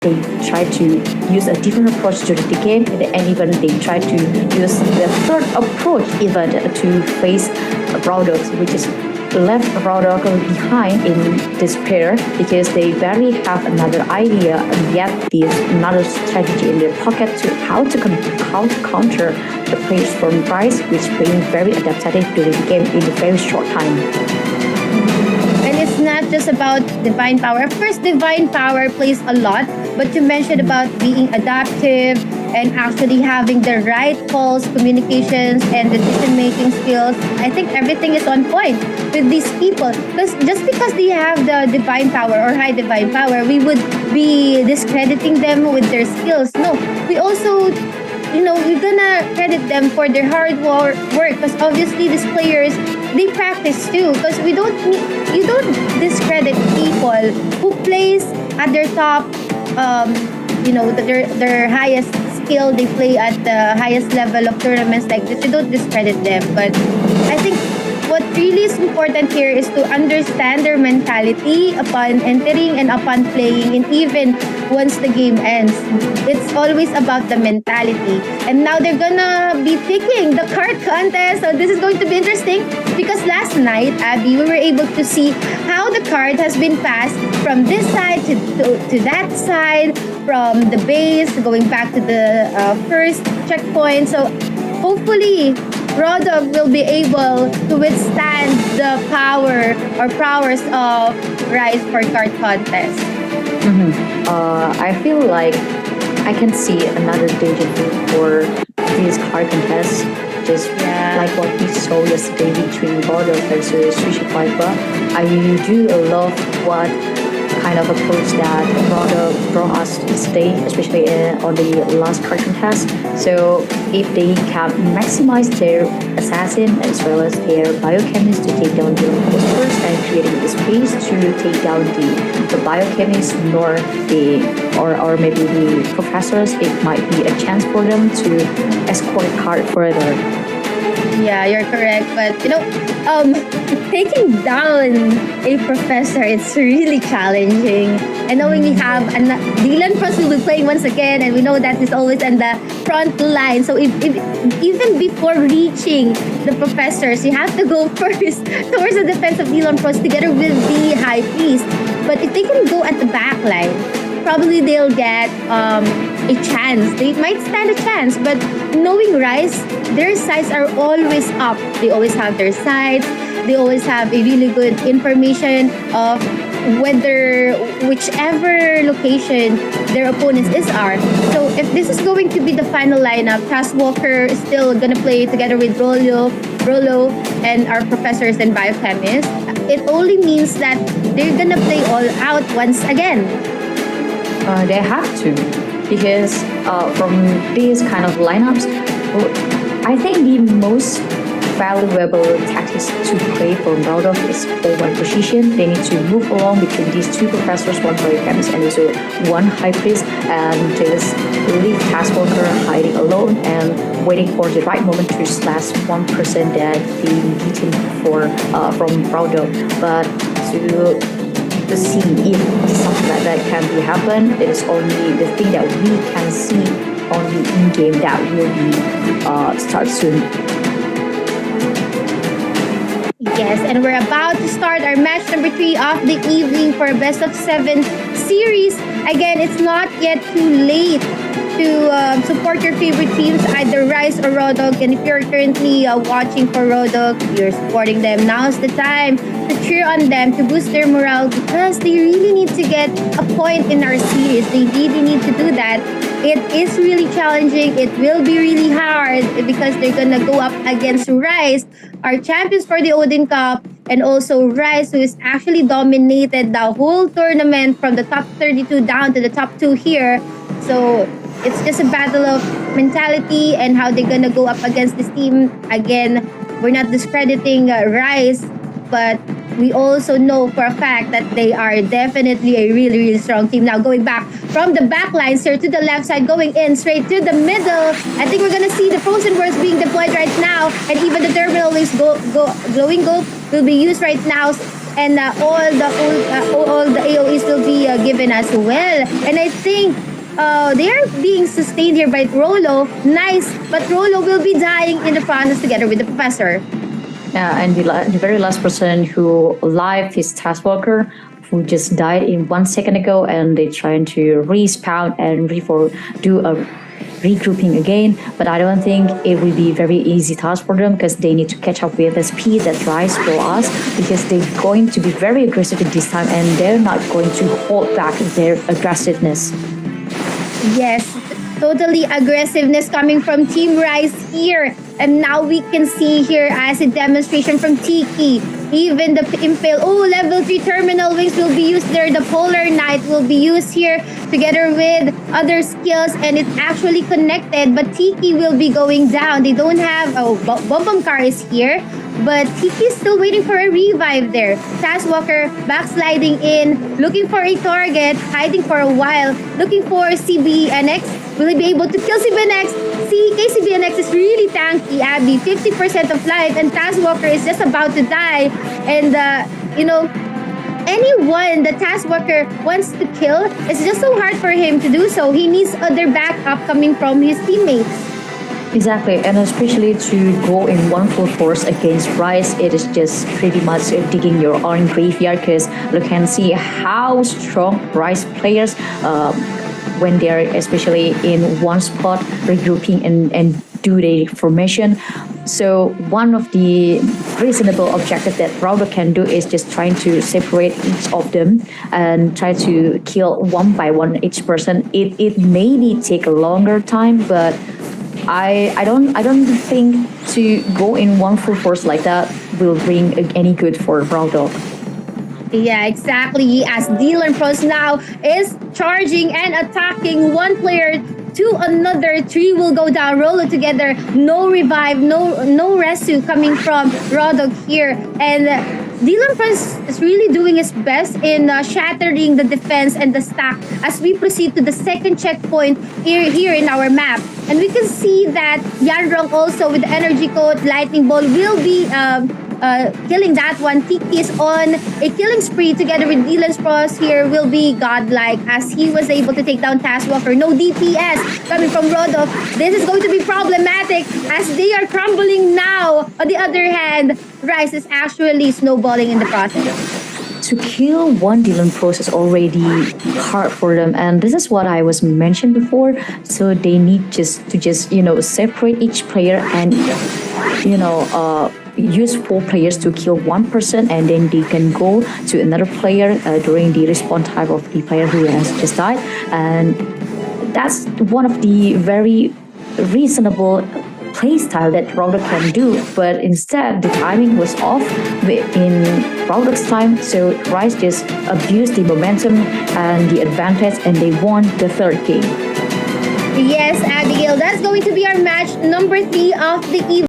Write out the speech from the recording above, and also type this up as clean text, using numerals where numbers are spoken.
they try to use a different approach to the game, and even they try to use the third approach even to face Rawdog, which is left Rawdog behind in despair because they barely have another idea and yet there's another strategy in their pocket to how to counter the players from Rise, which being very adaptive during the game in a very short time. And it's not just about divine power. Of course, divine power plays a lot, but you mentioned about being adaptive and actually having the right calls, communications, and decision-making skills. I think everything is on point with these people. Because just because they have the divine power or high divine power, we would be discrediting them with their skills. No, we also we're gonna credit them for their hard work because obviously these players they practice too because you don't discredit people who plays at their top their highest skill, they play at the highest level of tournaments like this. You don't discredit them, but I think what really is important here is to understand their mentality upon entering and upon playing, and even once the game ends. It's always about the mentality. And now they're gonna be picking the card contest. So this is going to be interesting because last night, Abby, we were able to see how the card has been passed from this side to that side, from the base going back to the first checkpoint. So hopefully Rawdog will be able to withstand the power or prowess of Rise for card contest. I feel like I can see another danger for this card contest. Just like what we saw yesterday between Rawdog versus Sushi Viper. I do love what kind of approach that Rawdog brought us today, especially on the last card contest. So if they can maximize their assassin as well as their biochemist to take down the imposters and creating the space to take down the biochemist or maybe the professors, it might be a chance for them to escort card further. Yeah, you're correct. But taking down a professor, it's really challenging. And knowing we have Dylan Frost will be playing once again, and we know that he's always on the front line. So if even before reaching the professors, you have to go first towards the defense of Dylan Frost together with the High Priest. But if they can go at the back line, probably they'll get a chance. They might stand a chance, but knowing Rise, their sides are always up. They always have their sides. They always have a really good information of whichever location their opponents are. So if this is going to be the final lineup, Task Walker is still gonna play together with Rolo, and our professors and biochemists. It only means that they're gonna play all out once again. They have to, because from these kind of lineups, I think the most valuable tactics to play from Rawdog is for one position. They need to move along between these two professors, one biochemist and also one high priest, and just leave Task Walker hiding alone and waiting for the right moment to slash one person that they beaten from Rawdog. But to see if something like that can be happen, it is only the thing that we can see only in game that will be start soon. Yes, and we're about to start our match number 3 of the evening for a best of 7 series. Again, it's not yet too late to support your favorite teams, either Rise or Rawdog. And if you're currently watching for Rawdog, you're supporting them, now's the time to cheer on them, to boost their morale, because they really need to get a point in our series. They really need to do that. It is really challenging. It will be really hard because they're gonna go up against Rise, our champions for the Odin Cup, and also Rise, who is actually dominated the whole tournament from the top 32 down to the top 2 here. So it's just a battle of mentality and how they're gonna go up against this team. Again, we're not discrediting Rise, but we also know for a fact that they are definitely a really, really strong team. Now going back from the back lines here to the left side, going in straight to the middle. I think we're gonna see the frozen words being deployed right now, and even the terminal is glowing gold will be used right now. and all the AOEs will be given as well. And I think they are being sustained here by Rolo. Nice, but Rolo will be dying in the process together with the professor. Yeah, and the very last person who alive is Taskwalker, who just died in 1 second ago, and they're trying to respawn and do a regrouping again. But I don't think it will be very easy task for them because they need to catch up with the speed that Rise for us, because they're going to be very aggressive at this time and they're not going to hold back their aggressiveness. Yes, totally aggressiveness coming from Team Rise here. And now we can see here as a demonstration from Tiki. Even the Impale, level 3 terminal wings will be used there. The Polar Knight will be used here together with other skills, and it's actually connected. But Tiki will be going down. They don't have, Bum Car is here. But Tiki is still waiting for a revive there. Taskwalker backsliding in, looking for a target, hiding for a while, looking for CBNX. Will he be able to kill CBNX? See, KCBNX is really tanky, Abby. 50% of life, and Taskwalker is just about to die. And, anyone the Taskwalker wants to kill, it's just so hard for him to do so. He needs other backup coming from his teammates. Exactly, and especially to go in one full force against Rise, it is just pretty much digging your own graveyard, because you can see how strong Rise players, when they're especially in one spot, regrouping and do the formation. So one of the reasonable objectives that Rawdog can do is just trying to separate each of them and try to kill one by one each person. It maybe take a longer time, but I don't think to go in one full force like that will bring any good for Rawdog. Yeah, exactly. As Dylan Pros now is charging and attacking one player to another. 3 will go down. Rolo together. No revive. No rescue coming from Rawdog here. And Dylan Pros is really doing his best in shattering the defense and the stack as we proceed to the second checkpoint here in our map. And we can see that Yanrong also with the energy coat, lightning ball will be killing that one. Tiki is on a killing spree together with Dylan's Pros here will be godlike as he was able to take down Taskwalker. No DPS coming from Rawdog. This is going to be problematic as they are crumbling now. On the other hand, Rise is actually snowballing in the process. To kill one Dylan Pros is already hard for them, and this is what I was mentioned before. So they need to separate each player and use 4 players to kill one person, and then they can go to another player during the respawn time of the player who has just died. And that's one of the very reasonable playstyle that Rawdog can do, but instead the timing was off in Rawdog's time, so Rise just abused the momentum and the advantage, and they won the third game. Yes, Abigail, that's going to be our match number 3 of the evening.